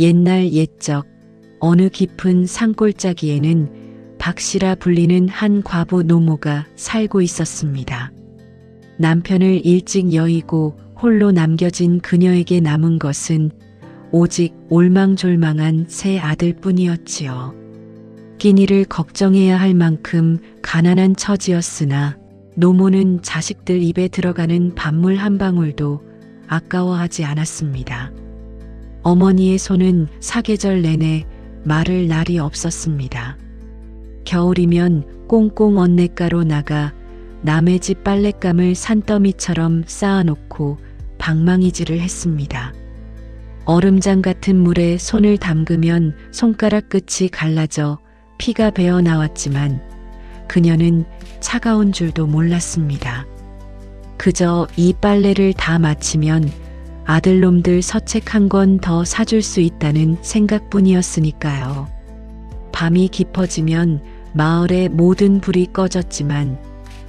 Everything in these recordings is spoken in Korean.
옛날 옛적 어느 깊은 산골짜기에는 박씨라 불리는 한 과부 노모가 살고 있었습니다. 남편을 일찍 여의고 홀로 남겨진 그녀에게 남은 것은 오직 올망졸망한 세 아들뿐이었지요. 끼니를 걱정해야 할 만큼 가난한 처지였으나 노모는 자식들 입에 들어가는 밥물 한 방울도 아까워하지 않았습니다. 어머니의 손은 사계절 내내 마를 날이 없었습니다. 겨울이면 꽁꽁 언냇가로 나가 남의 집 빨랫감을 산더미처럼 쌓아놓고 방망이질을 했습니다. 얼음장 같은 물에 손을 담그면 손가락 끝이 갈라져 피가 배어 나왔지만 그녀는 차가운 줄도 몰랐습니다. 그저 이 빨래를 다 마치면 아들놈들 서책 한 권 더 사줄 수 있다는 생각뿐이었으니까요. 밤이 깊어지면 마을의 모든 불이 꺼졌지만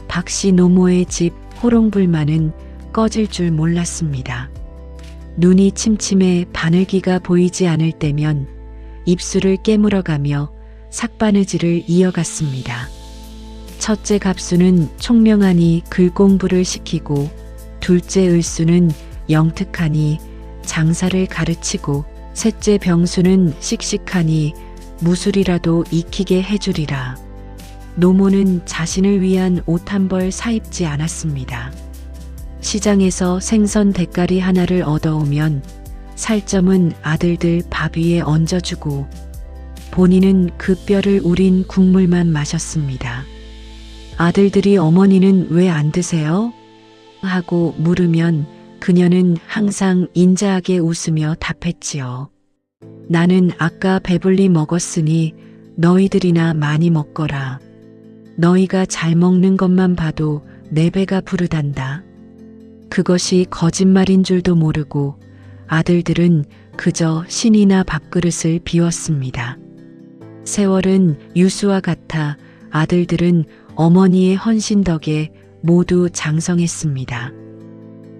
박씨 노모의 집 호롱불만은 꺼질 줄 몰랐습니다. 눈이 침침해 바늘기가 보이지 않을 때면 입술을 깨물어가며 삭바느질을 이어갔습니다. 첫째 갑수는 총명하니 글 공부를 시키고 둘째 을수는 영특하니 장사를 가르치고 셋째 병수는 씩씩하니 무술이라도 익히게 해주리라. 노모는 자신을 위한 옷 한 벌 사입지 않았습니다. 시장에서 생선 대가리 하나를 얻어오면 살점은 아들들 밥 위에 얹어주고 본인은 그 뼈를 우린 국물만 마셨습니다. 아들들이 어머니는 왜 안 드세요? 하고 물으면 그녀는 항상 인자하게 웃으며 답했지요. 나는 아까 배불리 먹었으니 너희들이나 많이 먹거라. 너희가 잘 먹는 것만 봐도 내 배가 부르단다. 그것이 거짓말인 줄도 모르고 아들들은 그저 신이나 밥그릇을 비웠습니다. 세월은 유수와 같아 아들들은 어머니의 헌신 덕에 모두 장성했습니다.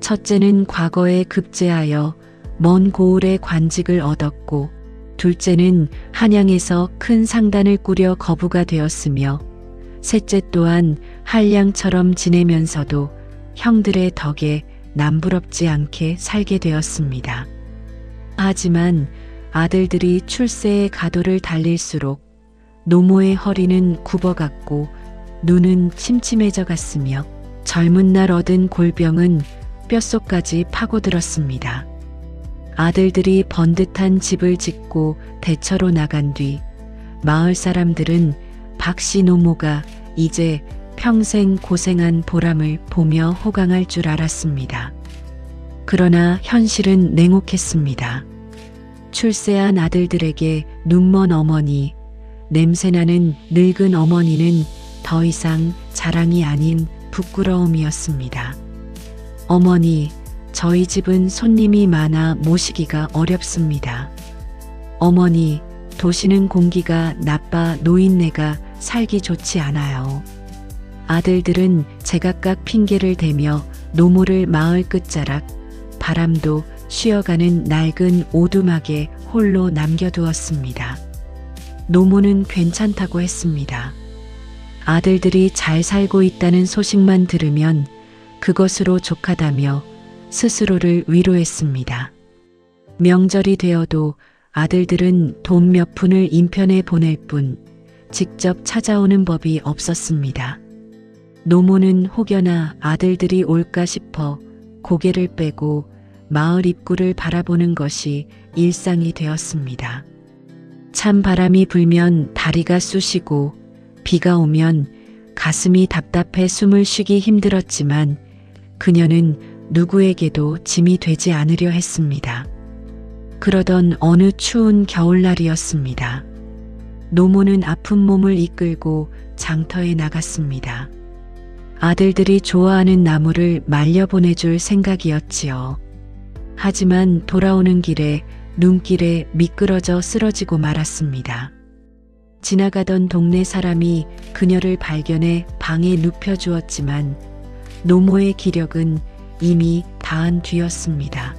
첫째는 과거에 급제하여 먼 고을의 관직을 얻었고 둘째는 한양에서 큰 상단을 꾸려 거부가 되었으며 셋째 또한 한량처럼 지내면서도 형들의 덕에 남부럽지 않게 살게 되었습니다. 하지만 아들들이 출세의 가도를 달릴수록 노모의 허리는 굽어갔고 눈은 침침해져 갔으며 젊은 날 얻은 골병은 뼛속까지 파고들었습니다. 아들들이 번듯한 집을 짓고 대처로 나간 뒤 마을 사람들은 박씨 노모가 이제 평생 고생한 보람을 보며 호강할 줄 알았습니다. 그러나 현실은 냉혹했습니다. 출세한 아들들에게 눈먼 어머니, 냄새나는 늙은 어머니는 더 이상 자랑이 아닌 부끄러움이었습니다. 어머니, 저희 집은 손님이 많아 모시기가 어렵습니다. 어머니, 도시는 공기가 나빠 노인네가 살기 좋지 않아요. 아들들은 제각각 핑계를 대며 노모를 마을 끝자락, 바람도 쉬어가는 낡은 오두막에 홀로 남겨두었습니다. 노모는 괜찮다고 했습니다. 아들들이 잘 살고 있다는 소식만 들으면 그것으로 족하다며 스스로를 위로했습니다. 명절이 되어도 아들들은 돈 몇 푼을 인편에 보낼 뿐 직접 찾아오는 법이 없었습니다. 노모는 혹여나 아들들이 올까 싶어 고개를 빼고 마을 입구를 바라보는 것이 일상이 되었습니다. 찬 바람이 불면 다리가 쑤시고 비가 오면 가슴이 답답해 숨을 쉬기 힘들었지만 그녀는 누구에게도 짐이 되지 않으려 했습니다. 그러던 어느 추운 겨울날이었습니다. 노모는 아픈 몸을 이끌고 장터에 나갔습니다. 아들들이 좋아하는 나무를 말려보내줄 생각이었지요. 하지만 돌아오는 길에 눈길에 미끄러져 쓰러지고 말았습니다. 지나가던 동네 사람이 그녀를 발견해 방에 눕혀주었지만 노모의 기력은 이미 다한 뒤였습니다.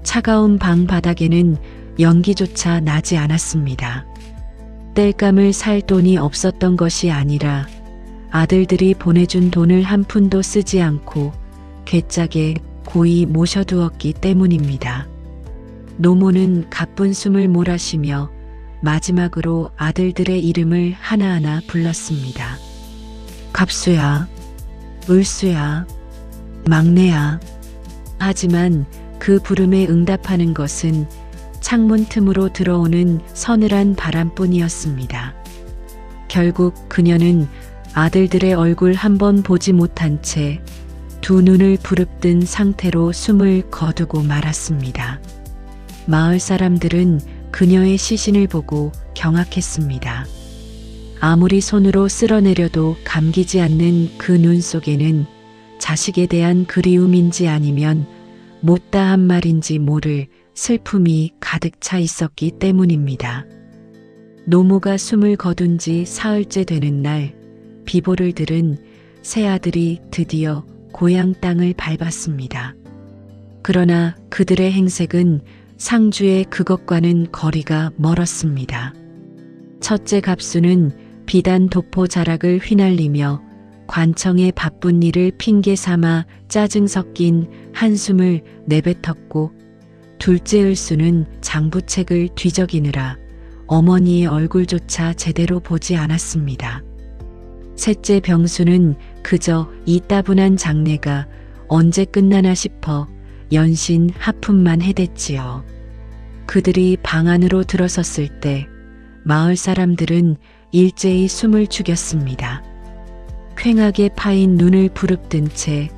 차가운 방 바닥에는 연기조차 나지 않았습니다. 땔감을 살 돈이 없었던 것이 아니라 아들들이 보내준 돈을 한 푼도 쓰지 않고 괴짝에 고이 모셔두었기 때문입니다. 노모는 가쁜 숨을 몰아쉬며 마지막으로 아들들의 이름을 하나하나 불렀습니다. 갑수야, 을수야, 막내야. 하지만 그 부름에 응답하는 것은 창문 틈으로 들어오는 서늘한 바람뿐이었습니다. 결국 그녀는 아들들의 얼굴 한번 보지 못한 채 두 눈을 부릅뜬 상태로 숨을 거두고 말았습니다. 마을 사람들은 그녀의 시신을 보고 경악했습니다. 아무리 손으로 쓸어내려도 감기지 않는 그 눈 속에는 자식에 대한 그리움인지 아니면 못다 한 말인지 모를 슬픔이 가득 차 있었기 때문입니다. 노모가 숨을 거둔 지 사흘째 되는 날, 비보를 들은 세 아들이 드디어 고향 땅을 밟았습니다. 그러나 그들의 행색은 상주의 그것과는 거리가 멀었습니다. 첫째 갑수는 비단 도포 자락을 휘날리며 관청의 바쁜 일을 핑계 삼아 짜증 섞인 한숨을 내뱉었고, 둘째 을수는 장부책을 뒤적이느라 어머니의 얼굴조차 제대로 보지 않았습니다. 셋째 병수는 그저 이 따분한 장례가 언제 끝나나 싶어 연신 하품만 해댔지요. 그들이 방 안으로 들어섰을 때 마을 사람들은 일제히 숨을 죽였습니다. 퀭하게 파인 눈을 부릅뜬 채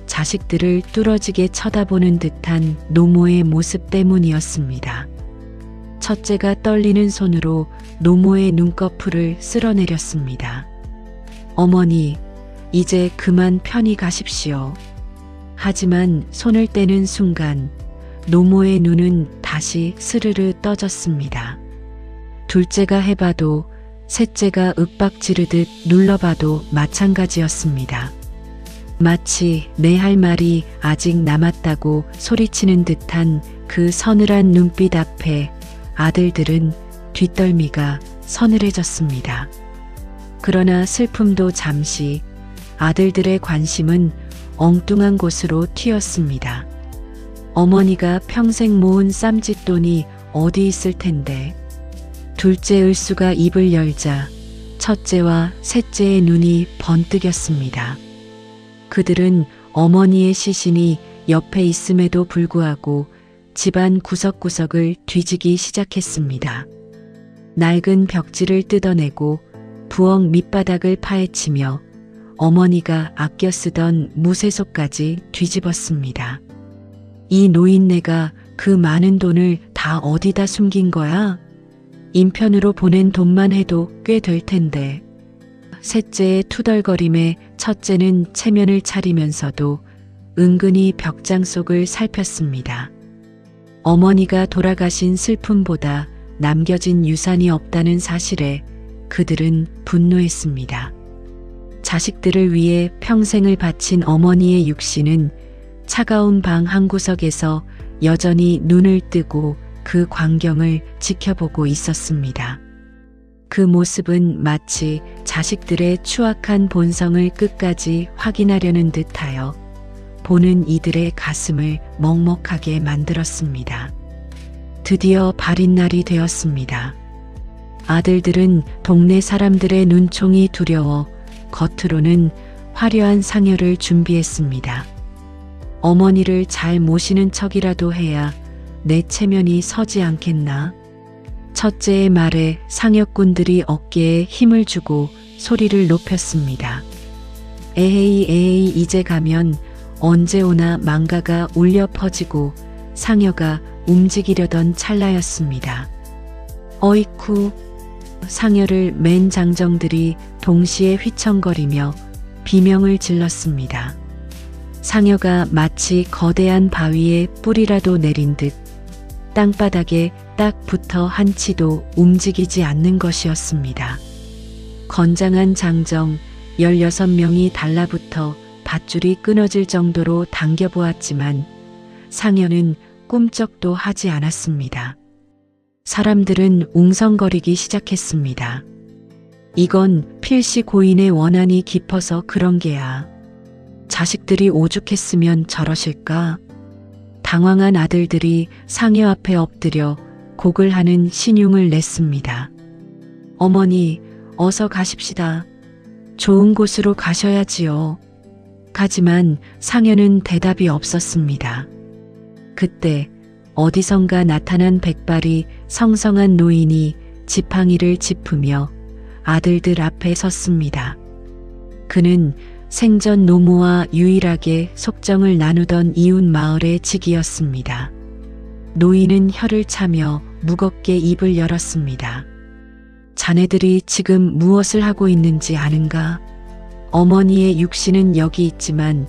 자식들을 뚫어지게 쳐다보는 듯한 노모의 모습 때문이었습니다. 첫째가 떨리는 손으로 노모의 눈꺼풀을 쓸어내렸습니다. 어머니, 이제 그만 편히 가십시오. 하지만 손을 떼는 순간 노모의 눈은 다시 스르르 떠졌습니다. 둘째가 해봐도 셋째가 윽박지르듯 눌러봐도 마찬가지였습니다. 마치 내 할 말이 아직 남았다고 소리치는 듯한 그 서늘한 눈빛 앞에 아들들은 뒷덜미가 서늘해졌습니다. 그러나 슬픔도 잠시, 아들들의 관심은 엉뚱한 곳으로 튀었습니다. 어머니가 평생 모은 쌈짓돈이 어디 있을 텐데. 둘째 을수가 입을 열자 첫째와 셋째의 눈이 번뜩였습니다. 그들은 어머니의 시신이 옆에 있음에도 불구하고 집안 구석구석을 뒤지기 시작했습니다. 낡은 벽지를 뜯어내고 부엌 밑바닥을 파헤치며 어머니가 아껴 쓰던 무쇠솥까지 뒤집었습니다. 이 노인네가 그 많은 돈을 다 어디다 숨긴 거야? 인편으로 보낸 돈만 해도 꽤 될 텐데. 셋째의 투덜거림에 첫째는 체면을 차리면서도 은근히 벽장 속을 살폈습니다. 어머니가 돌아가신 슬픔보다 남겨진 유산이 없다는 사실에 그들은 분노했습니다. 자식들을 위해 평생을 바친 어머니의 육신은 차가운 방 한구석에서 여전히 눈을 뜨고 그 광경을 지켜보고 있었습니다. 그 모습은 마치 자식들의 추악한 본성을 끝까지 확인하려는 듯하여 보는 이들의 가슴을 먹먹하게 만들었습니다. 드디어 발인 날이 되었습니다. 아들들은 동네 사람들의 눈총이 두려워 겉으로는 화려한 상여를 준비했습니다. 어머니를 잘 모시는 척이라도 해야 내 체면이 서지 않겠나? 첫째의 말에 상여꾼들이 어깨에 힘을 주고 소리를 높였습니다. 에헤이 에헤이, 이제 가면 언제 오나 망가가 울려 퍼지고 상여가 움직이려던 찰나였습니다. 어이쿠! 상여를 맨 장정들이 동시에 휘청거리며 비명을 질렀습니다. 상여가 마치 거대한 바위에 뿌리라도 내린 듯 땅바닥에 딱 붙어 한치도 움직이지 않는 것이었습니다. 건장한 장정 16명이 달라붙어 밧줄이 끊어질 정도로 당겨보았지만 상여는 꿈쩍도 하지 않았습니다. 사람들은 웅성거리기 시작했습니다. 이건 필시 고인의 원한이 깊어서 그런 게야. 자식들이 오죽했으면 저러실까? 당황한 아들들이 상여 앞에 엎드려 곡을 하는 신용을 냈습니다. 어머니, 어서 가십시다. 좋은 곳으로 가셔야지요. 하지만 상여는 대답이 없었습니다. 그때 어디선가 나타난 백발이 성성한 노인이 지팡이를 짚으며 아들들 앞에 섰습니다. 그는 생전 노모와 유일하게 속정을 나누던 이웃 마을의 직이었습니다. 노인은 혀를 차며 무겁게 입을 열었습니다. 자네들이 지금 무엇을 하고 있는지 아는가? 어머니의 육신은 여기 있지만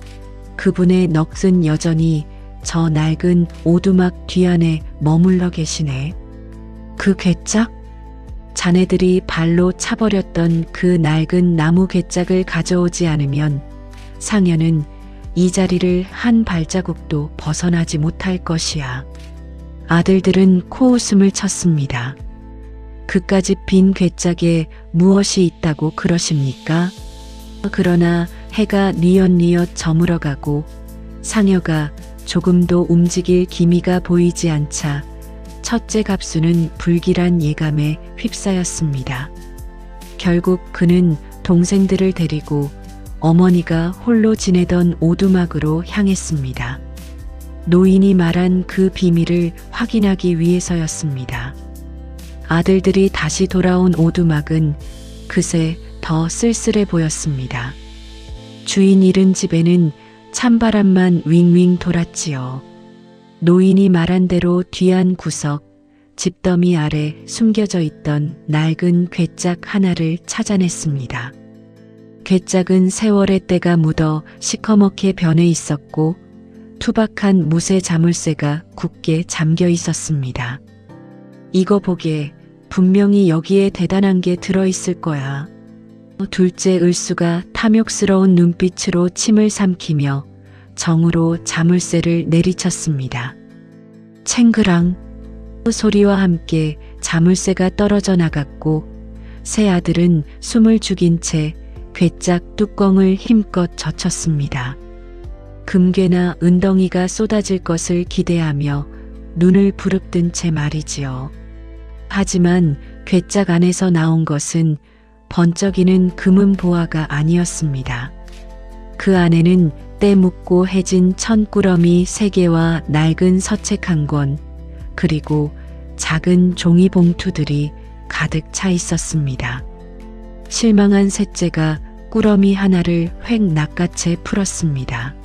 그분의 넋은 여전히 저 낡은 오두막 뒤안에 머물러 계시네. 그 괴짝? 자네들이 발로 차버렸던 그 낡은 나무 괴짝을 가져오지 않으면 상여는 이 자리를 한 발자국도 벗어나지 못할 것이야. 아들들은 코웃음을 쳤습니다. 그까짓 빈 괴짝에 무엇이 있다고 그러십니까? 그러나 해가 뉘엿뉘엿 저물어가고 상여가 조금도 움직일 기미가 보이지 않자 첫째 갑수는 불길한 예감에 휩싸였습니다. 결국 그는 동생들을 데리고 어머니가 홀로 지내던 오두막으로 향했습니다. 노인이 말한 그 비밀을 확인하기 위해서였습니다. 아들들이 다시 돌아온 오두막은 그새 더 쓸쓸해 보였습니다. 주인 잃은 집에는 찬바람만 윙윙 돌았지요. 노인이 말한 대로 뒤안 구석, 집더미 아래 숨겨져 있던 낡은 괴짝 하나를 찾아냈습니다. 괴짝은 세월의 때가 묻어 시커멓게 변해 있었고 투박한 무쇠 자물쇠가 굳게 잠겨 있었습니다. 이거 보게, 분명히 여기에 대단한 게 들어있을 거야. 둘째 을수가 탐욕스러운 눈빛으로 침을 삼키며 정으로 자물쇠를 내리쳤습니다. 챙그랑 소리와 함께 자물쇠가 떨어져 나갔고 새 아들은 숨을 죽인 채 괴짝 뚜껑을 힘껏 젖혔습니다. 금괴나 은덩이가 쏟아질 것을 기대하며 눈을 부릅뜬 채 말이지요. 하지만 괴짝 안에서 나온 것은 번쩍이는 금은 보화가 아니었습니다. 그 안에는 때 묻고 해진 천꾸러미 3개와 낡은 서책 1권, 그리고 작은 종이 봉투들이 가득 차 있었습니다. 실망한 셋째가 꾸러미 하나를 획 낚아채 풀었습니다.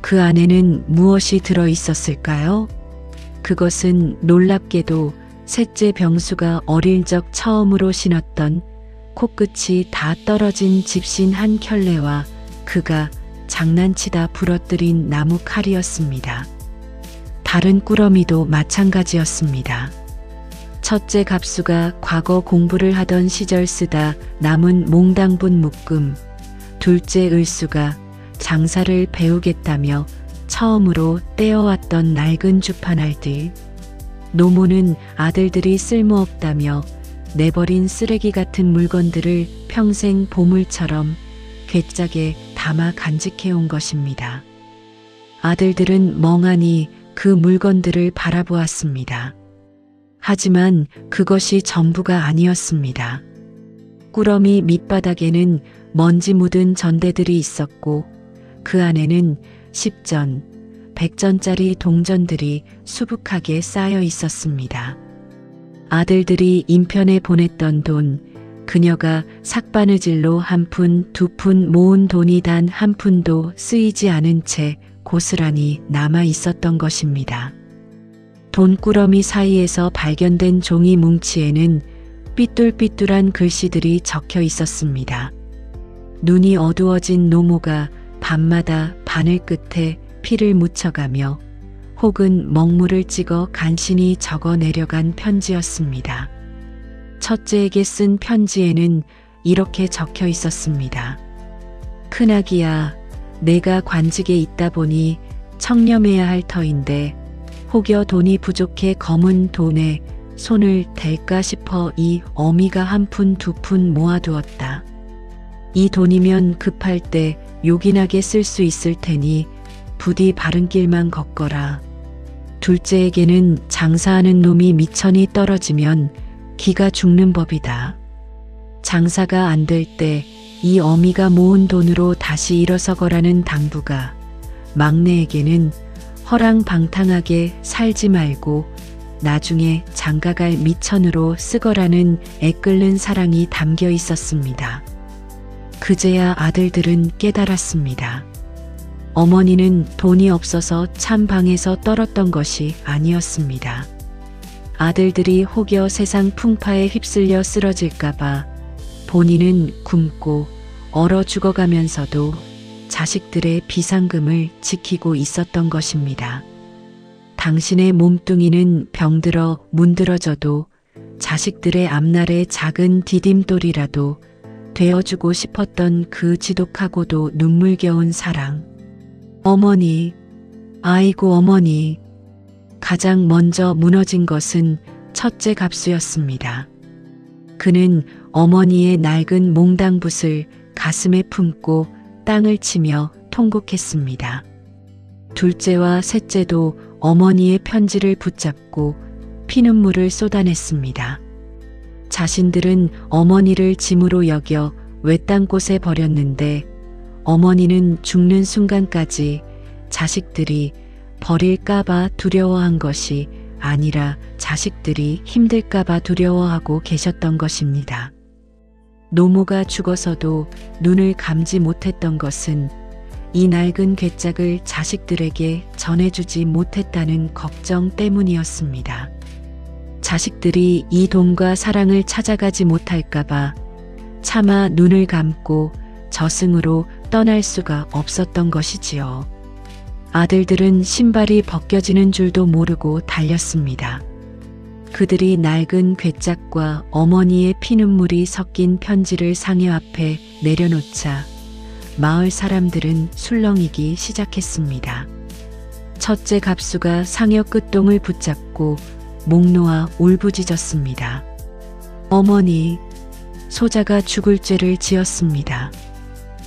그 안에는 무엇이 들어 있었을까요? 그것은 놀랍게도 셋째 병수가 어릴 적 처음으로 신었던 코끝이 다 떨어진 집신 한 켤레와 그가 장난치다 부러뜨린 나무 칼이었습니다. 다른 꾸러미도 마찬가지였습니다. 첫째 갑수가 과거 공부를 하던 시절 쓰다 남은 몽당분 묶음, 둘째 을수가 장사를 배우겠다며 처음으로 떼어왔던 낡은 주판알들, 노모는 아들들이 쓸모없다며 내버린 쓰레기 같은 물건들을 평생 보물처럼 괴짝에 담아 간직해온 것입니다. 아들들은 멍하니 그 물건들을 바라보았습니다. 하지만 그것이 전부가 아니었습니다. 꾸러미 밑바닥에는 먼지 묻은 전대들이 있었고 그 안에는 10전, 100전짜리 동전들이 수북하게 쌓여 있었습니다. 아들들이 인편에 보냈던 돈, 그녀가 삭바느질로 1푼, 2푼 모은 돈이 단 1푼도 쓰이지 않은 채 고스란히 남아 있었던 것입니다. 돈꾸러미 사이에서 발견된 종이 뭉치에는 삐뚤삐뚤한 글씨들이 적혀 있었습니다. 눈이 어두워진 노모가 밤마다 바늘 끝에 피를 묻혀가며 혹은 먹물을 찍어 간신히 적어 내려간 편지였습니다. 첫째에게 쓴 편지에는 이렇게 적혀 있었습니다. 큰아기야, 내가 관직에 있다 보니 청렴해야 할 터인데 혹여 돈이 부족해 검은 돈에 손을 댈까 싶어 이 어미가 한 푼 두 푼 모아두었다. 이 돈이면 급할 때 요긴하게 쓸 수 있을 테니 부디 바른 길만 걷거라. 둘째에게는 장사하는 놈이 미천이 떨어지면 기가 죽는 법이다. 장사가 안 될 때 이 어미가 모은 돈으로 다시 일어서거라는 당부가 막내에게는 허랑방탕하게 살지 말고 나중에 장가갈 미천으로 쓰거라는 애끓는 사랑이 담겨 있었습니다. 그제야 아들들은 깨달았습니다. 어머니는 돈이 없어서 참 방에서 떨었던 것이 아니었습니다. 아들들이 혹여 세상 풍파에 휩쓸려 쓰러질까봐 본인은 굶고 얼어 죽어가면서도 자식들의 비상금을 지키고 있었던 것입니다. 당신의 몸뚱이는 병들어 문드러져도 자식들의 앞날의 작은 디딤돌이라도 되어주고 싶었던 그 지독하고도 눈물겨운 사랑. 어머니, 아이고 어머니. 가장 먼저 무너진 것은 첫째 갑수였습니다. 그는 어머니의 낡은 몽당붓을 가슴에 품고 땅을 치며 통곡했습니다. 둘째와 셋째도 어머니의 편지를 붙잡고 피눈물을 쏟아냈습니다. 자신들은 어머니를 짐으로 여겨 외딴 곳에 버렸는데 어머니는 죽는 순간까지 자식들이 버릴까봐 두려워한 것이 아니라 자식들이 힘들까봐 두려워하고 계셨던 것입니다. 노모가 죽어서도 눈을 감지 못했던 것은 이 낡은 괴짝을 자식들에게 전해주지 못했다는 걱정 때문이었습니다. 자식들이 이 돈과 사랑을 찾아가지 못할까봐 차마 눈을 감고 저승으로 떠날 수가 없었던 것이지요. 아들들은 신발이 벗겨지는 줄도 모르고 달렸습니다. 그들이 낡은 괴짝과 어머니의 피눈물이 섞인 편지를 상여 앞에 내려놓자 마을 사람들은 술렁이기 시작했습니다. 첫째 갑수가 상여 끝동을 붙잡고 목 놓아 울부짖었습니다. 어머니, 소자가 죽을 죄를 지었습니다.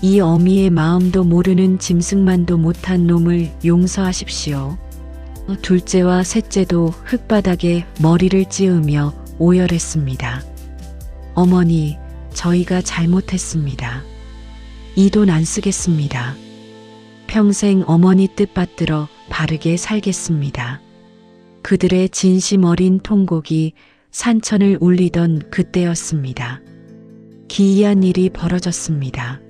이 어미의 마음도 모르는 짐승만도 못한 놈을 용서하십시오. 둘째와 셋째도 흙바닥에 머리를 찌으며 오열했습니다. 어머니, 저희가 잘못했습니다. 이 돈 안 쓰겠습니다. 평생 어머니 뜻 받들어 바르게 살겠습니다. 그들의 진심 어린 통곡이 산천을 울리던 그때였습니다. 기이한 일이 벌어졌습니다.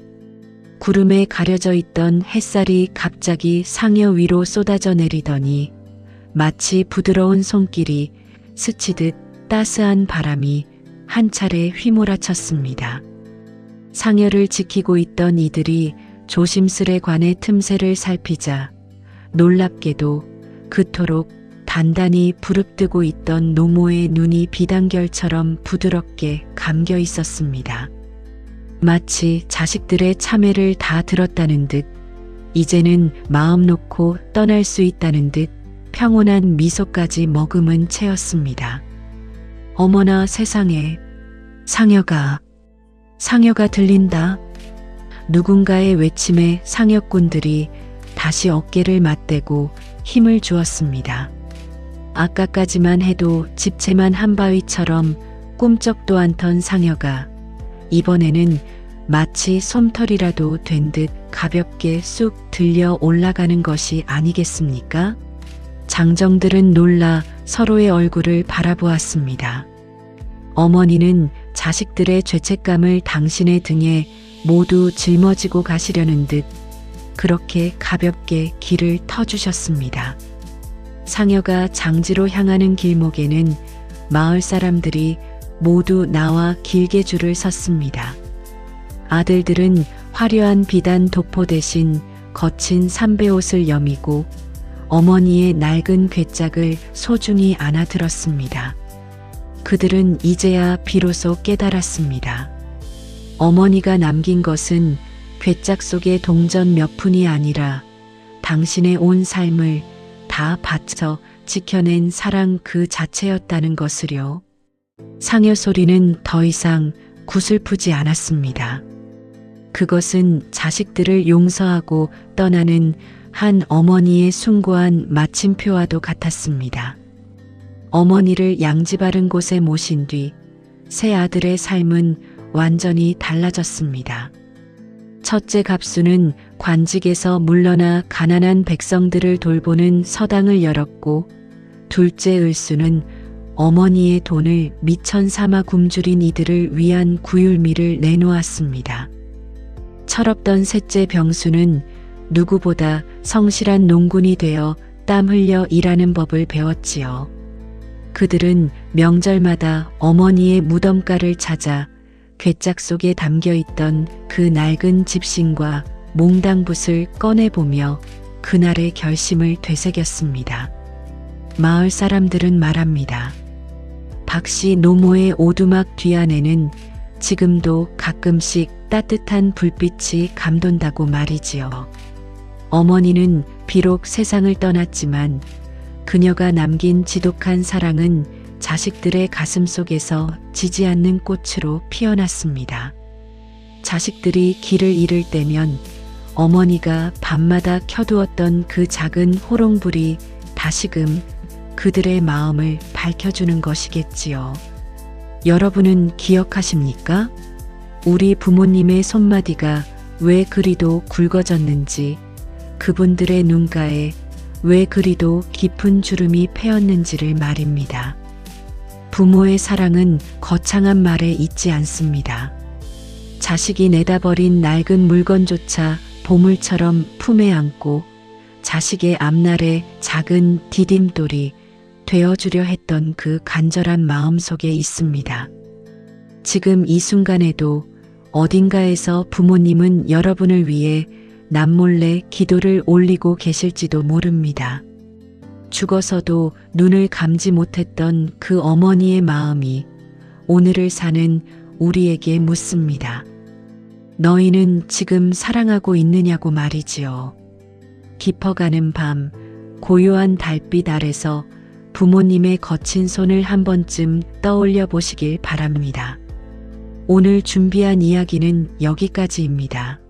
구름에 가려져 있던 햇살이 갑자기 상여 위로 쏟아져 내리더니 마치 부드러운 손길이 스치듯 따스한 바람이 한 차례 휘몰아쳤습니다. 상여를 지키고 있던 이들이 조심스레 관의 틈새를 살피자 놀랍게도 그토록 단단히 부릅뜨고 있던 노모의 눈이 비단결처럼 부드럽게 감겨 있었습니다. 마치 자식들의 참회를 다 들었다는 듯 이제는 마음 놓고 떠날 수 있다는 듯 평온한 미소까지 머금은 채였습니다. 어머나 세상에, 상여가 들린다. 누군가의 외침에 상여꾼들이 다시 어깨를 맞대고 힘을 주었습니다. 아까까지만 해도 집채만 한 바위처럼 꿈쩍도 않던 상여가 이번에는 마치 솜털이라도 된 듯 가볍게 쑥 들려 올라가는 것이 아니겠습니까? 장정들은 놀라 서로의 얼굴을 바라보았습니다. 어머니는 자식들의 죄책감을 당신의 등에 모두 짊어지고 가시려는 듯 그렇게 가볍게 길을 터주셨습니다. 상여가 장지로 향하는 길목에는 마을 사람들이 모두 나와 길게 줄을 섰습니다. 아들들은 화려한 비단 도포 대신 거친 삼배옷을 여미고 어머니의 낡은 괴짝을 소중히 안아들었습니다. 그들은 이제야 비로소 깨달았습니다. 어머니가 남긴 것은 괴짝 속의 동전 몇 푼이 아니라 당신의 온 삶을 다 바쳐 지켜낸 사랑 그 자체였다는 것을요. 상여 소리는 더 이상 구슬프지 않았습니다. 그것은 자식들을 용서하고 떠나는 한 어머니의 숭고한 마침표와도 같았습니다. 어머니를 양지 바른 곳에 모신 뒤 새 아들의 삶은 완전히 달라졌습니다. 첫째 갑수는 관직에서 물러나 가난한 백성들을 돌보는 서당을 열었고, 둘째 을수는 어머니의 돈을 미천 삼아 굶주린 이들을 위한 구휼미를 내놓았습니다. 철없던 셋째 병수는 누구보다 성실한 농군이 되어 땀 흘려 일하는 법을 배웠지요. 그들은 명절마다 어머니의 무덤가를 찾아 괴짝 속에 담겨있던 그 낡은 집신과 몽당붓을 꺼내보며 그날의 결심을 되새겼습니다. 마을 사람들은 말합니다. 박씨 노모의 오두막 뒤안에는 지금도 가끔씩 따뜻한 불빛이 감돈다고 말이지요. 어머니는 비록 세상을 떠났지만 그녀가 남긴 지독한 사랑은 자식들의 가슴 속에서 지지 않는 꽃으로 피어났습니다. 자식들이 길을 잃을 때면 어머니가 밤마다 켜두었던 그 작은 호롱불이 다시금 그들의 마음을 밝혀주는 것이겠지요. 여러분은 기억하십니까? 우리 부모님의 손마디가 왜 그리도 굵어졌는지, 그분들의 눈가에 왜 그리도 깊은 주름이 패였는지를 말입니다. 부모의 사랑은 거창한 말에 있지 않습니다. 자식이 내다버린 낡은 물건조차 보물처럼 품에 안고 자식의 앞날에 작은 디딤돌이 되어주려 했던 그 간절한 마음 속에 있습니다. 지금 이 순간에도 어딘가에서 부모님은 여러분을 위해 남몰래 기도를 올리고 계실지도 모릅니다. 죽어서도 눈을 감지 못했던 그 어머니의 마음이 오늘을 사는 우리에게 묻습니다. 너희는 지금 사랑하고 있느냐고 말이지요. 깊어가는 밤, 고요한 달빛 아래서 부모님의 거친 손을 한 번쯤 떠올려 보시길 바랍니다. 오늘 준비한 이야기는 여기까지입니다.